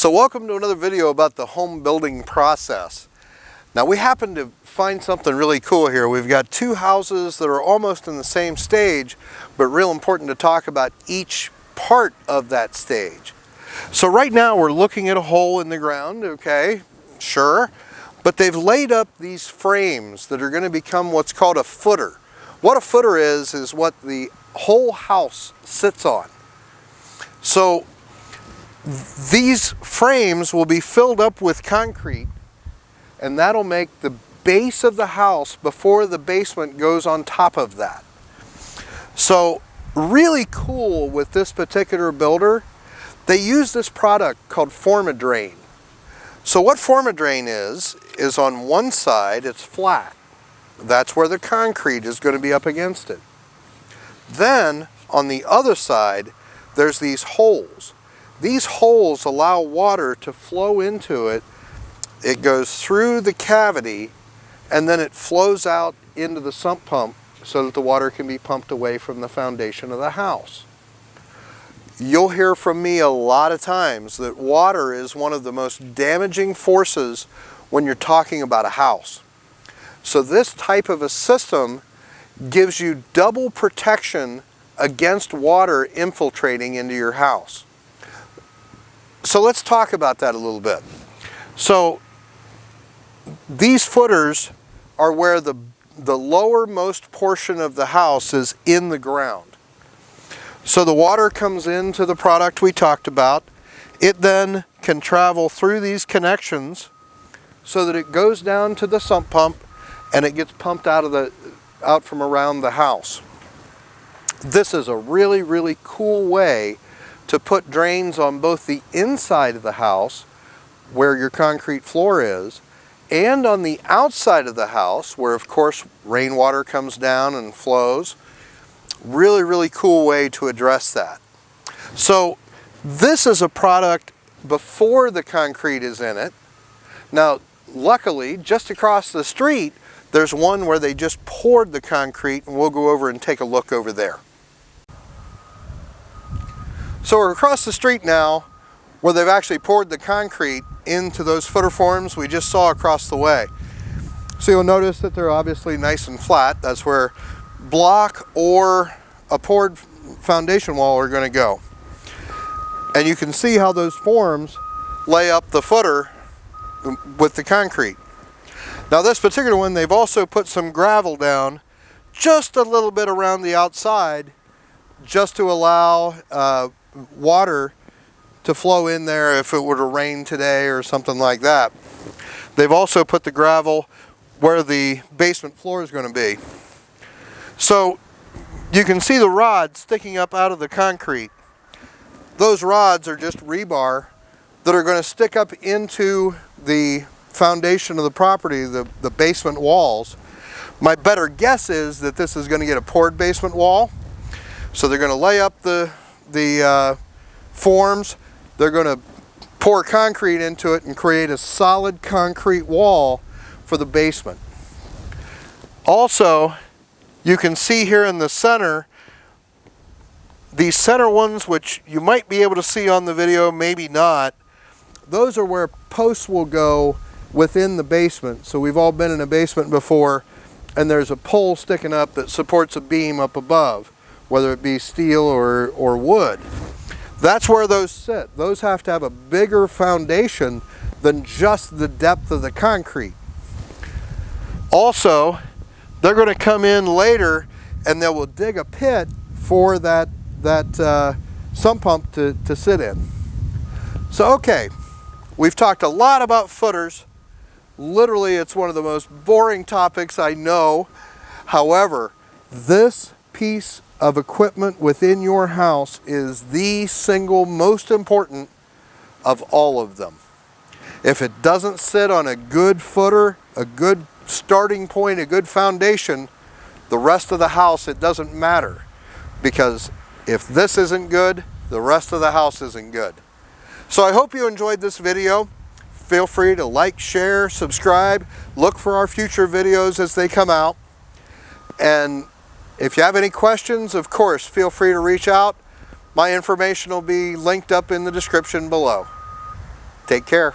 So welcome to another video about the home building process. Now we happen to find something really cool here. We've got two houses that are almost in the same stage, but real important to talk about each part of that stage. So right now we're looking at a hole in the ground, okay, sure, but they've laid up these frames that are going to become what's called a footer. What a footer is what the whole house sits on. So these frames will be filled up with concrete, and that'll make the base of the house before the basement goes on top of that. So really cool with this particular builder, they use this product called Formadrain. So what Formadrain is on one side it's flat. That's where the concrete is going to be up against it. Then on the other side there's these holes. These holes allow water to flow into it. It goes through the cavity and then it flows out into the sump pump so that the water can be pumped away from the foundation of the house. You'll hear from me a lot of times that water is one of the most damaging forces when you're talking about a house. So this type of a system gives you double protection against water infiltrating into your house. So let's talk about that a little bit. So these footers are where the lowermost portion of the house is in the ground. So the water comes into the product we talked about. It then can travel through these connections so that it goes down to the sump pump and it gets pumped out from around the house. This is a really, really cool way to put drains on both the inside of the house, where your concrete floor is, and on the outside of the house, where of course rainwater comes down and flows. Really, really cool way to address that. So this is a product before the concrete is in it. Now luckily, just across the street, there's one where they just poured the concrete, and we'll go over and take a look over there. So we're across the street now where they've actually poured the concrete into those footer forms we just saw across the way. So you'll notice that they're obviously nice and flat. That's where block or a poured foundation wall are going to go. And you can see how those forms lay up the footer with the concrete. Now this particular one, they've also put some gravel down just a little bit around the outside, just to allow water to flow in there if it were to rain today or something like that. They've also put the gravel where the basement floor is going to be. So you can see the rods sticking up out of the concrete. Those rods are just rebar that are going to stick up into the foundation of the property, the basement walls. My better guess is that this is going to get a poured basement wall. So they're going to lay up the forms, they're going to pour concrete into it and create a solid concrete wall for the basement. Also, you can see here in the center, these center ones, which you might be able to see on the video, maybe not, those are where posts will go within the basement. So we've all been in a basement before, and there's a pole sticking up that supports a beam up above, whether it be steel or wood. That's where those sit. Those have to have a bigger foundation than just the depth of the concrete. Also, they're going to come in later and they will dig a pit for that sump pump to sit in. So okay, we've talked a lot about footers. Literally, it's one of the most boring topics I know. However, this piece of equipment within your house is the single most important of all of them. If it doesn't sit on a good footer, a good starting point, a good foundation, the rest of the house, it doesn't matter. Because if this isn't good, the rest of the house isn't good. So I hope you enjoyed this video. Feel free to like, share, subscribe, look for our future videos as they come out. And if you have any questions, of course, feel free to reach out. My information will be linked up in the description below. Take care.